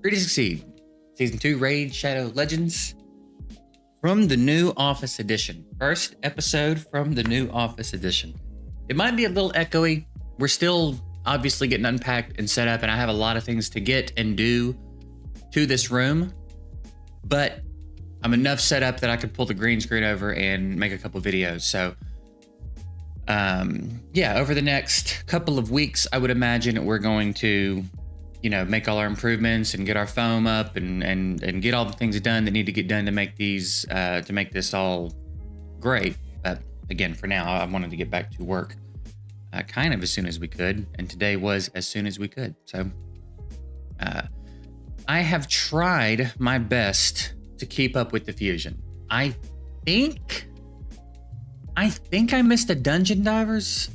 Ready to Succeed, Season 2, Raid Shadow Legends, from the new Office Edition. First episode from the new Office Edition. It might be a little echoey. We're still obviously getting unpacked and set up, and I have a lot of things to get and do to this room, but I'm enough set up that I could pull the green screen over and make a couple videos. So yeah, over the next couple of weeks, I would imagine we're going to, you know, make all our improvements and get our foam up and get all the things done that need to get done to make these, to make this all great. But again, for now, I wanted to get back to work kind of as soon as we could. And today was as soon as we could. So I have tried my best to keep up with the fusion. I think I missed a Dungeon Divers.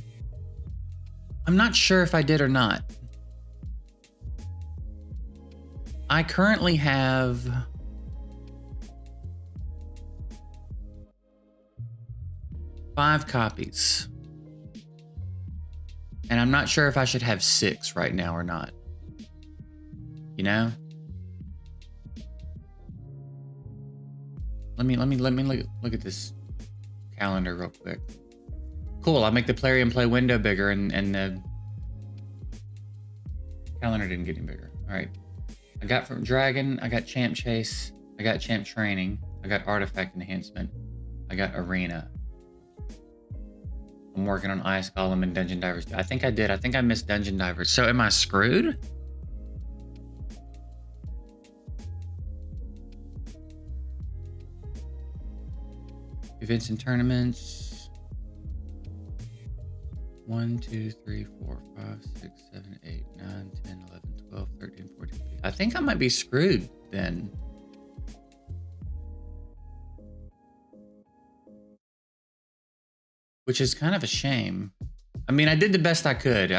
I'm not sure if I did or not. I currently have five copies. And I'm not sure if I should have 6 right now or not. You know? Let me look at this calendar real quick. Cool, I'll make the Plarium Play window bigger and the calendar didn't get any bigger. All right. I got from Dragon, I got Champ Chase, I got Champ Training, I got Artifact Enhancement, I got Arena. I'm working on Ice Golem and Dungeon Divers. I think I did. I think I missed Dungeon Divers. So am I screwed? Events and tournaments. 1, 2, 3, 4, 5, 6, 7, 8, 9, 10, 11, 12, 13, 14, 15. I think I might be screwed then. Which is kind of a shame. I mean, I did the best I could.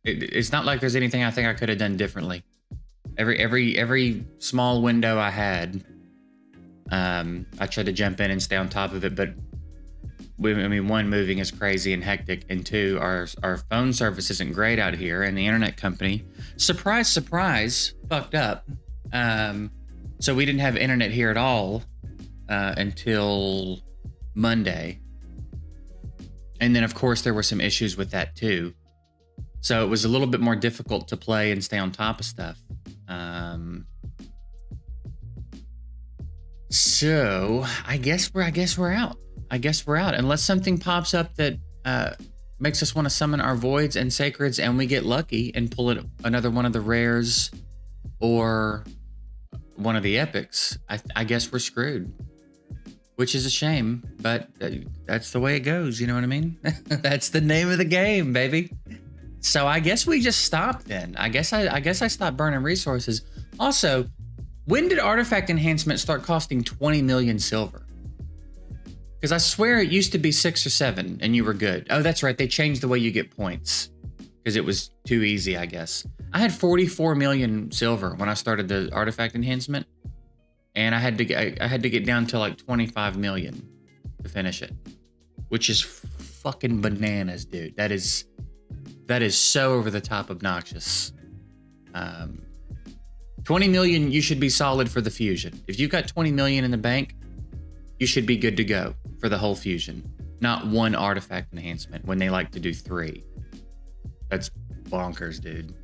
It's not like there's anything I think I could have done differently. Every small window I had, I tried to jump in and stay on top of it, but I mean, 1, moving is crazy and hectic, and 2, our phone service isn't great out here, and the internet company, surprise, surprise, fucked up. So we didn't have internet here at all until Monday. And then, of course, there were some issues with that too. So it was a little bit more difficult to play and stay on top of stuff. So I guess we're out. Unless something pops up that makes us want to summon our voids and sacreds, and we get lucky and pull it another one of the rares or one of the epics. I guess we're screwed. Which is a shame, but that's the way it goes. You know what I mean? That's the name of the game, baby. So I guess we just stopped then. I guess I stopped burning resources. Also, when did Artifact Enhancement start costing 20 million silver? Because I swear it used to be 6 or 7 and you were good. Oh, that's right. They changed the way you get points because it was too easy, I guess. I had 44 million silver when I started the Artifact Enhancement. And I had to get down to like 25 million to finish it, which is fucking bananas, dude. That is so over the top obnoxious. 20 million, you should be solid for the fusion. If you've got 20 million in the bank, you should be good to go for the whole fusion, not 1 artifact enhancement when they like to do 3. That's bonkers, dude.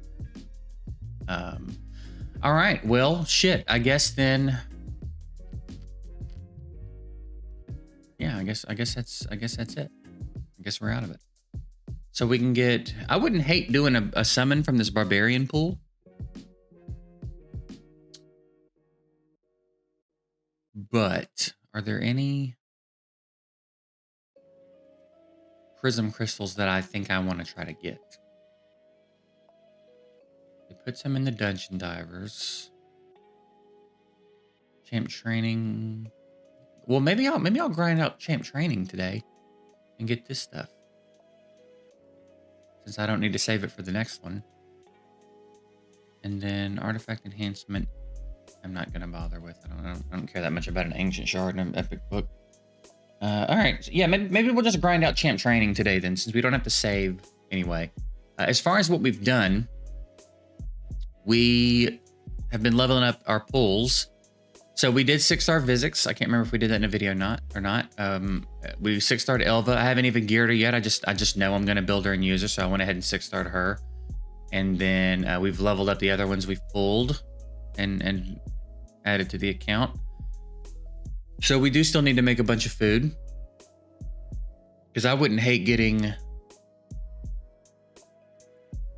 All right, well, shit. I guess then. Yeah, I guess that's it. I guess we're out of it. So we can get. I wouldn't hate doing a summon from this barbarian pool. But are there any prism crystals that I think I want to try to get? It puts him in the Dungeon Divers. Champ Training. Well, maybe I'll grind out Champ Training today and get this stuff, since I don't need to save it for the next one. And then Artifact Enhancement, I'm not gonna bother with. I don't care that much about an Ancient Shard and an Epic Book. All right, so yeah, maybe we'll just grind out Champ Training today then, since we don't have to save anyway. As far as what we've done, we have been leveling up our pools. So we did 6-star Vizix. I can't remember if we did that in a video or not. We 6-starred Elva. I haven't even geared her yet. I just know I'm going to build her and use her, so I went ahead and 6-starred her. And then we've leveled up the other ones we've pulled and added to the account. So we do still need to make a bunch of food, because I wouldn't hate getting...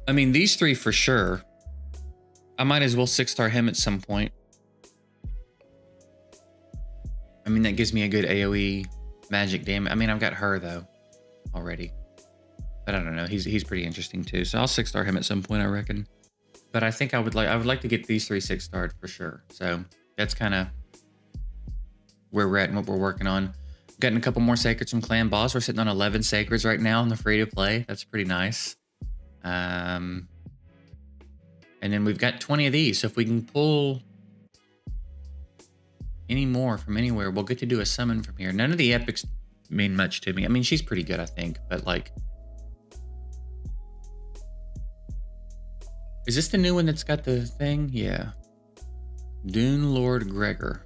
I mean, these 3 for sure. I might as well 6-star him at some point. I mean, that gives me a good AoE magic damage. I mean, I've got her though already, but I don't know. He's pretty interesting too. So I'll 6-star him at some point, I reckon. But I think I would like to get these 3 6-starred for sure. So that's kind of where we're at and what we're working on. Getting a couple more sacreds from Clan Boss. We're sitting on 11 sacreds right now in the free to play. That's pretty nice. And then we've got 20 of these. So if we can pull any more from anywhere, we'll get to do a summon from here. None of the epics mean much to me. I mean, she's pretty good, I think, but like, is this the new one that's got the thing? Yeah. Dune Lord Gregor.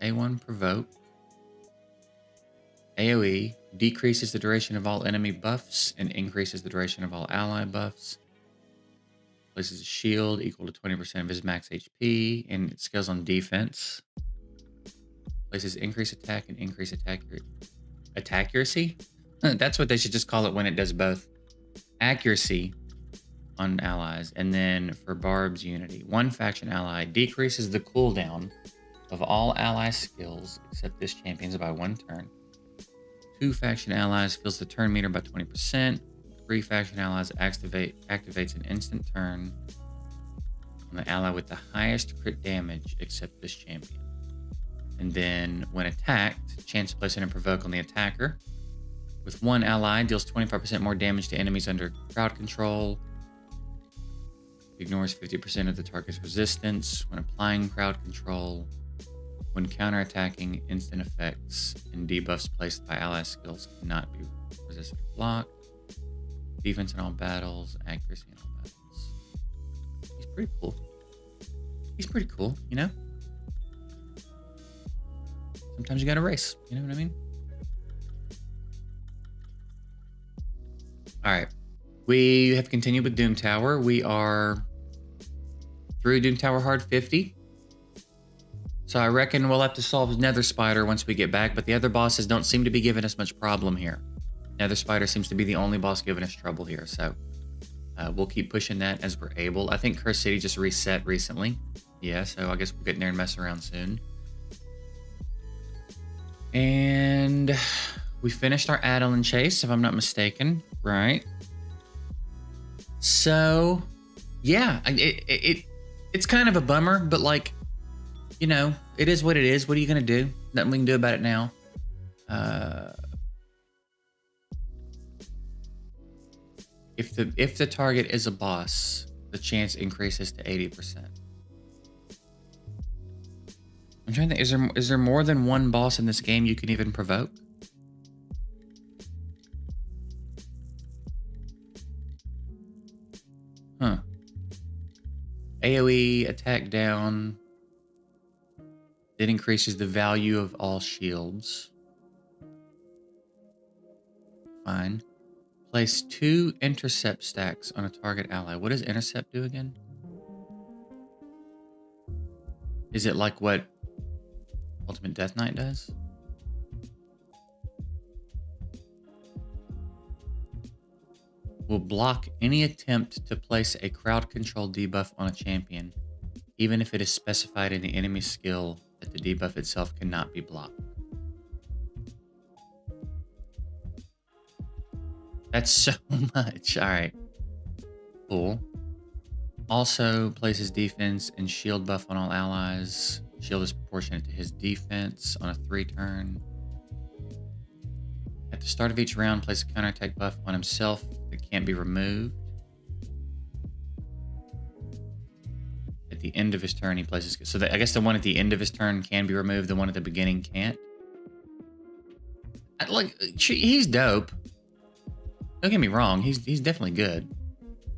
A1 provoke. AoE decreases the duration of all enemy buffs and increases the duration of all ally buffs. Places a shield equal to 20% of his max HP, and it scales on defense. Places increase attack and increase attack accuracy. That's what they should just call it when it does both. Accuracy on allies. And then for Barb's Unity, 1 faction ally decreases the cooldown of all ally skills except this champion's by 1 turn. 2 faction allies fills the turn meter by 20%. 3 faction allies activates an instant turn on the ally with the highest crit damage except this champion. And then when attacked, chance to place in a provoke on the attacker. With 1 ally, deals 25% more damage to enemies under crowd control. Ignores 50% of the target's resistance when applying crowd control. When counterattacking, instant effects and debuffs placed by ally skills cannot be resisted or blocked. Defense in all battles, accuracy in all battles. He's pretty cool. He's pretty cool, you know? Sometimes you gotta race, you know what I mean? All right, we have continued with Doom Tower. We are through Doom Tower Hard 50. So I reckon we'll have to solve Nether Spider once we get back, but the other bosses don't seem to be giving us much problem here. Nether Spider seems to be the only boss giving us trouble here, so we'll keep pushing that as we're able. I think Curse City just reset recently. Yeah, so I guess we'll get in there and mess around soon. And we finished our Adeline chase, if I'm not mistaken, right? So, yeah, it's kind of a bummer, but like, you know, it is what it is. What are you gonna do? Nothing we can do about it now. If the target is a boss, the chance increases to 80%. I'm trying to think, is there more than 1 boss in this game you can even provoke? Huh. AoE attack down. It increases the value of all shields. Fine. Place 2 intercept stacks on a target ally. What does intercept do again? Is it like what Ultimate Death Knight does? Will block any attempt to place a crowd control debuff on a champion, even if it is specified in the enemy skill that the debuff itself cannot be blocked. That's so much. All right. Cool. Also places defense and shield buff on all allies. Shield is proportionate to his defense on a 3 turn. At the start of each round, place a counterattack buff on himself that can't be removed. At the end of his turn, he places... So I guess the one at the end of his turn can be removed. The one at the beginning can't. Like, he's dope. Don't get me wrong, he's definitely good,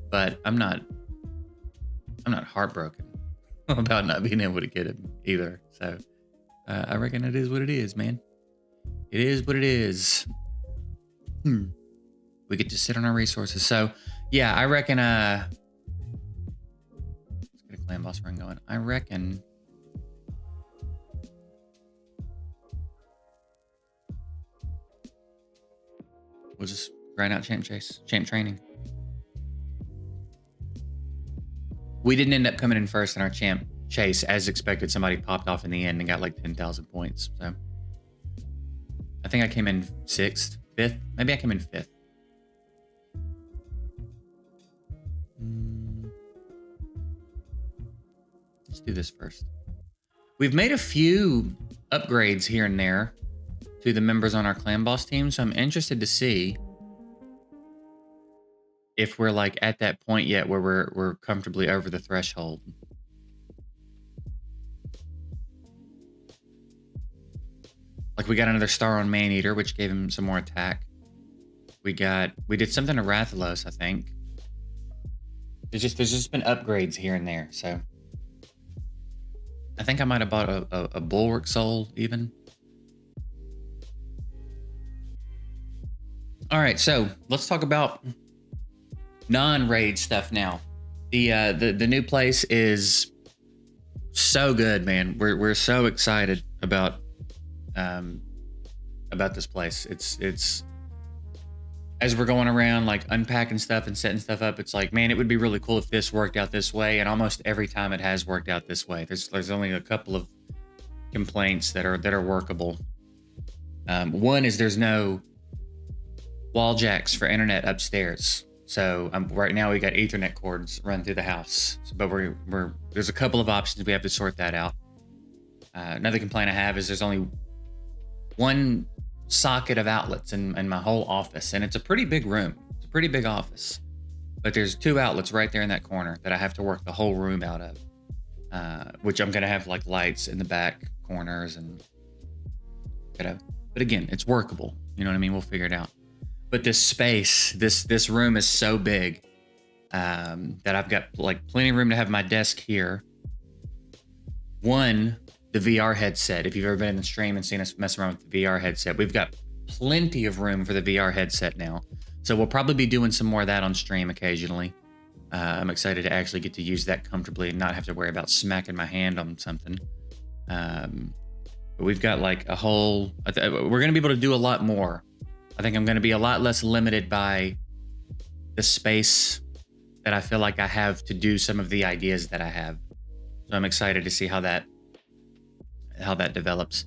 but I'm not I'm not heartbroken about not being able to get him either. So I reckon it is what it is, man. It is what it is. We get to sit on our resources. So yeah, I reckon let's get a clan boss run going. I reckon we'll just grind out champ training. We didn't end up coming in first in our champ chase as expected. Somebody popped off in the end and got like 10,000 points. So I think I came in 6th, 5th. Maybe I came in 5th. Let's do this first. We've made a few upgrades here and there to the members on our clan boss team, so I'm interested to see if we're like at that point yet where we're comfortably over the threshold. Like we got another star on Maneater, which gave him some more attack. We did something to Rathalos, I think. There's just been upgrades here and there, so I think I might have bought a Bulwark Soul even. All right, so let's talk about non-raid stuff now. The new place is so good, man. We're so excited about this place. It's as we're going around like unpacking stuff and setting stuff up, it's like, man, it would be really cool if this worked out this way. And almost every time it has worked out this way. There's only a couple of complaints that are workable. One is there's no wall jacks for internet upstairs. So right now we got Ethernet cords run through the house, but there's a couple of options. We have to sort that out. Another complaint I have is there's only one socket of outlets in my whole office, and it's a pretty big room. It's a pretty big office, but there's 2 outlets right there in that corner that I have to work the whole room out of, which I'm gonna have like lights in the back corners and but again, it's workable. You know what I mean? We'll figure it out. But this space, this room is so big that I've got like plenty of room to have my desk here. One, the VR headset. If you've ever been in the stream and seen us mess around with the VR headset, we've got plenty of room for the VR headset now. So we'll probably be doing some more of that on stream occasionally. I'm excited to actually get to use that comfortably and not have to worry about smacking my hand on something. But we've got like a whole, we're going to be able to do a lot more. I think I'm going to be a lot less limited by the space that I feel like I have to do some of the ideas that I have. So I'm excited to see how that develops.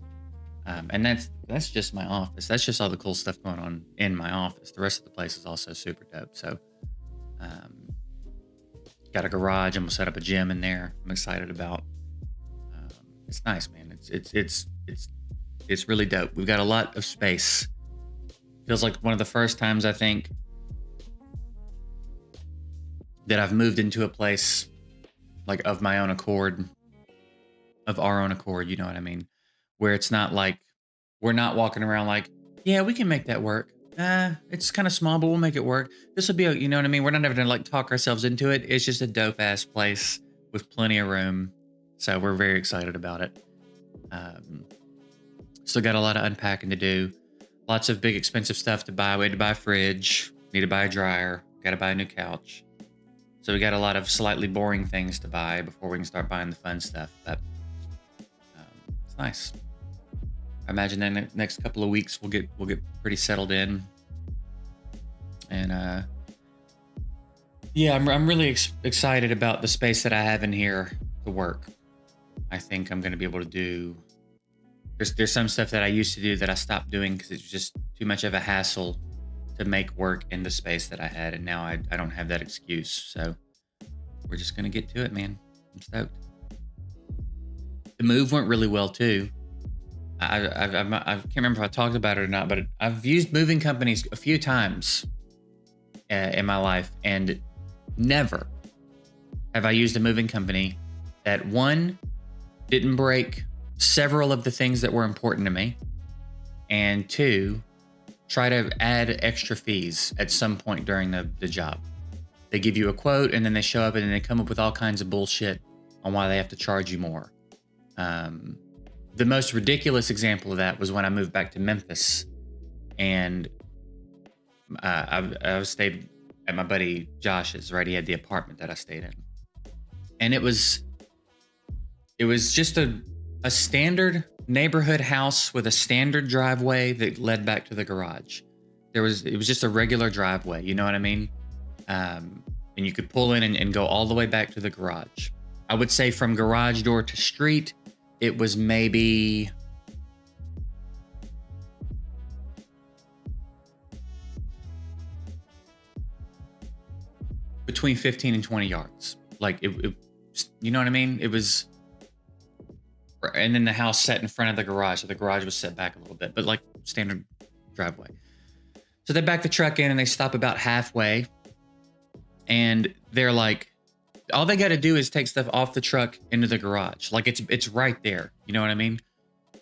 And that's just my office. That's just all the cool stuff going on in my office. The rest of the place is also super dope. So got a garage and we'll set up a gym in there. I'm excited about. It's nice, man. It's really dope. We've got a lot of space. Feels like one of the first times I think that I've moved into a place like of my own accord, of our own accord, you know what I mean? Where it's not like, we're not walking around like, yeah, we can make that work. It's kind of small, but we'll make it work. This will be, you know what I mean? We're not having to like talk ourselves into it. It's just a dope ass place with plenty of room. So we're very excited about it. Still got a lot of unpacking to do. Lots of big expensive stuff to buy. We had to buy a fridge, need to buy a dryer, got to buy a new couch. So we got a lot of slightly boring things to buy before we can start buying the fun stuff. But it's nice. I imagine in the next couple of weeks we'll get pretty settled in. And yeah, I'm really excited about the space that I have in here to work. I think I'm going to be able to do. There's some stuff that I used to do that I stopped doing because it's just too much of a hassle to make work in the space that I had, and now I don't have that excuse. So we're just gonna get to it, man. I'm stoked. The move went really well too. I can't remember if I talked about it or not, but I've used moving companies a few times in my life, and never have I used a moving company that, one, didn't break several of the things that were important to me, and two, try to add extra fees at some point during the job. They give you a quote and then they show up and then they come up with all kinds of bullshit on why they have to charge you more. The most ridiculous example of that was when I moved back to Memphis, and I stayed at my buddy Josh's, right? He had the apartment that I stayed in. And it was just a standard neighborhood house with a standard driveway that led back to the garage. It was just a regular driveway, you know what I mean? And you could pull in and go all the way back to the garage. I would say from garage door to street, it was maybe between 15 and 20 yards. Like it, you know what I mean? It was, and then the house set in front of the garage. So the garage was set back a little bit, but like standard driveway. So they back the truck in and they stop about halfway. And they're like, all they got to do is take stuff off the truck into the garage. Like it's right there. You know what I mean?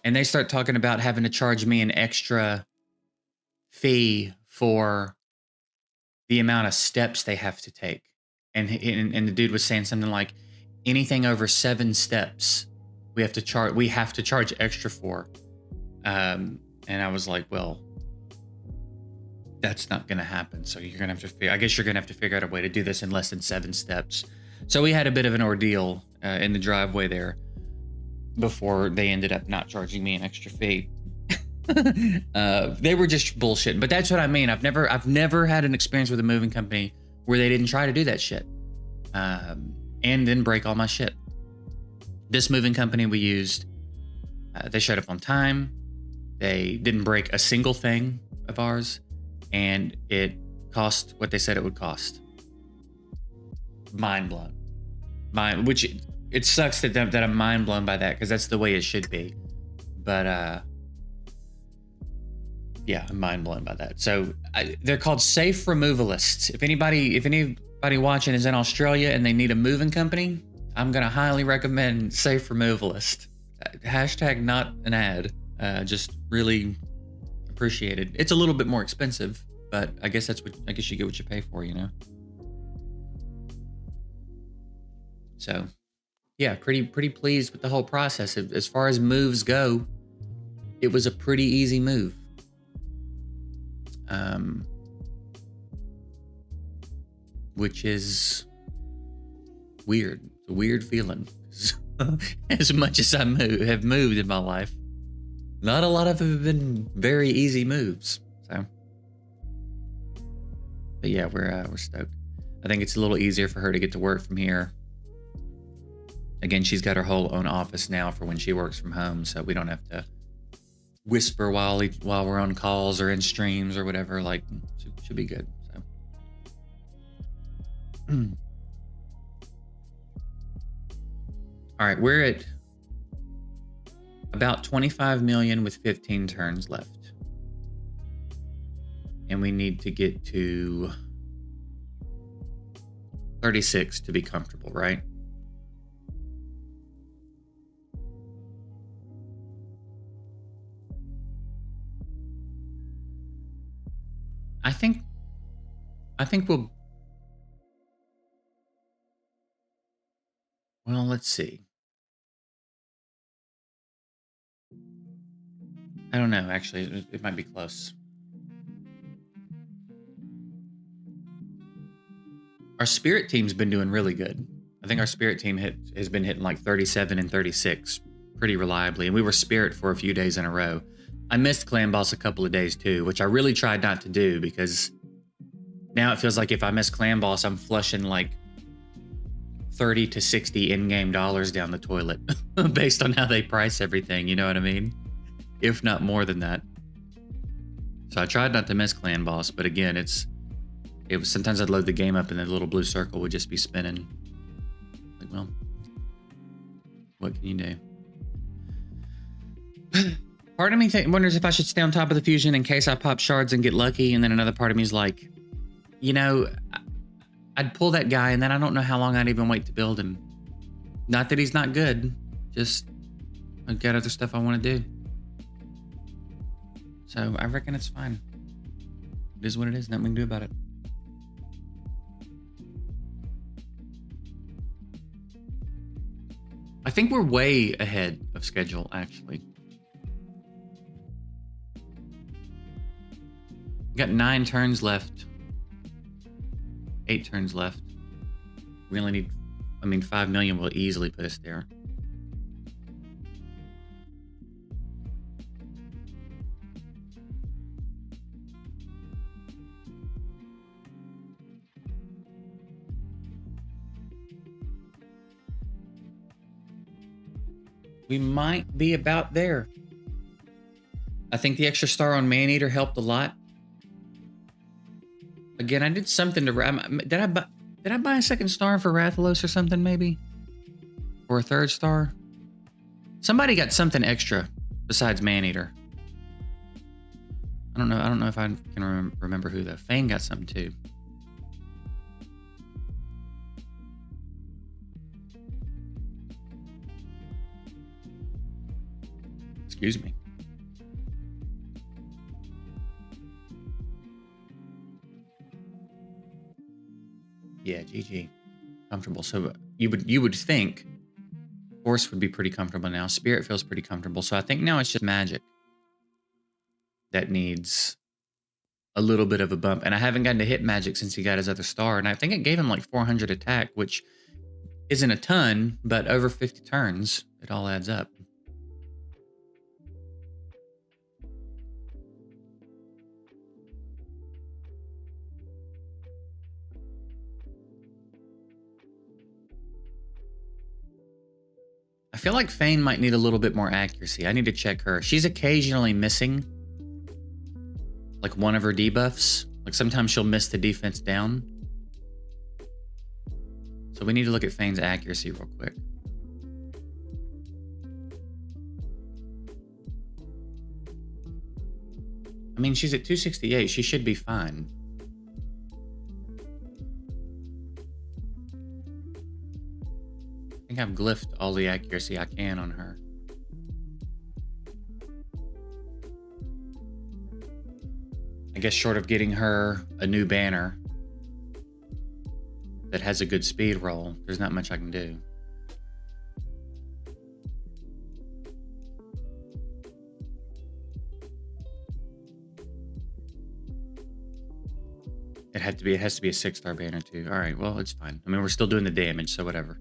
And they start talking about having to charge me an extra fee for the amount of steps they have to take. And the dude was saying something like, anything over 7 steps, we have to charge extra for. And I was like, well, that's not going to happen. So you're going to have to I guess you're going to have to figure out a way to do this in less than 7 steps. So we had a bit of an ordeal in the driveway there before they ended up not charging me an extra fee. They were just bullshit, but that's what I mean. I've never had an experience with a moving company where they didn't try to do that shit, and then break all my shit. This moving company we used, they showed up on time. They didn't break a single thing of ours, and it cost what they said it would cost. Mind blown. Which it sucks that I'm mind blown by that, because that's the way it should be. But yeah, I'm mind blown by that. So they're called safe removalists. If anybody watching is in Australia and they need a moving company, I'm gonna highly recommend Safe Removalist. Hashtag not an ad. Just really appreciated. It's a little bit more expensive, but I guess you get what you pay for, you know. So, yeah, pretty pleased with the whole process. As far as moves go, it was a pretty easy move. Which is weird. It's a weird feeling. As much as I have moved in my life, not a lot of them have been very easy moves. So, but yeah, we're stoked. I think it's a little easier for her to get to work from here. Again, she's got her whole own office now for when she works from home, so we don't have to whisper while we're on calls or in streams or whatever. Like, should be good. So, all right, we're at about 25 million with 15 turns left, and we need to get to 36 to be comfortable, right? I think we'll. Well, let's see. I don't know, actually. It might be close. Our spirit team's been doing really good. I think our spirit team has been hitting like 37 and 36 pretty reliably. And we were spirit for a few days in a row. I missed Clan Boss a couple of days too, which I really tried not to do, because now it feels like if I miss Clan Boss, I'm flushing like 30 to 60 in-game dollars down the toilet based on how they price everything. You know what I mean? If not more than that. So I tried not to miss Clan Boss, but again, it was sometimes I'd load the game up and the little blue circle would just be spinning. Like, well, what can you do? Part of me wonders if I should stay on top of the fusion in case I pop shards and get lucky, and then another part of me is like, you know, I'd pull that guy and then I don't know how long I'd even wait to build him. Not that he's not good, just I've got other stuff I want to do. So I reckon it's fine. It is what it is, nothing we can do about it. think we're way ahead of schedule, actually. Got 9 turns left. 8 turns left. We only need, 5 million will easily put us there. We might be about there. I think the extra star on Maneater helped a lot. Again, I did something to... Did I buy a second star for Rathalos or something, maybe? Or a third star? Somebody got something extra besides Maneater. I don't know if I can remember who, though. Fane got something, too. Excuse me. Yeah, GG. Comfortable. So you would think Force would be pretty comfortable now. Spirit feels pretty comfortable. So I think now it's just Magic that needs a little bit of a bump. And I haven't gotten to hit Magic since he got his other star. And I think it gave him like 400 attack, which isn't a ton, but over 50 turns, it all adds up. I feel like Fane might need a little bit more accuracy. I need to check her. She's occasionally missing like one of her debuffs. Like sometimes she'll miss the defense down. So we need to look at Fane's accuracy real quick. She's at 268. She should be fine. I think I've glyphed all the accuracy I can on her. I guess short of getting her a new banner that has a good speed roll, there's not much I can do. It has to be a 6-star banner too. All right, well, it's fine. We're still doing the damage, so whatever.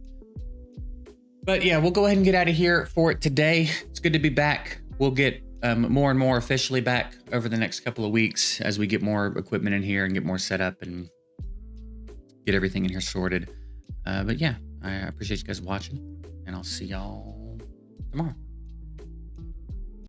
But yeah, we'll go ahead and get out of here for it today. It's good to be back. We'll get more and more officially back over the next couple of weeks as we get more equipment in here and get more set up and get everything in here sorted. But yeah, I appreciate you guys watching, and I'll see y'all tomorrow.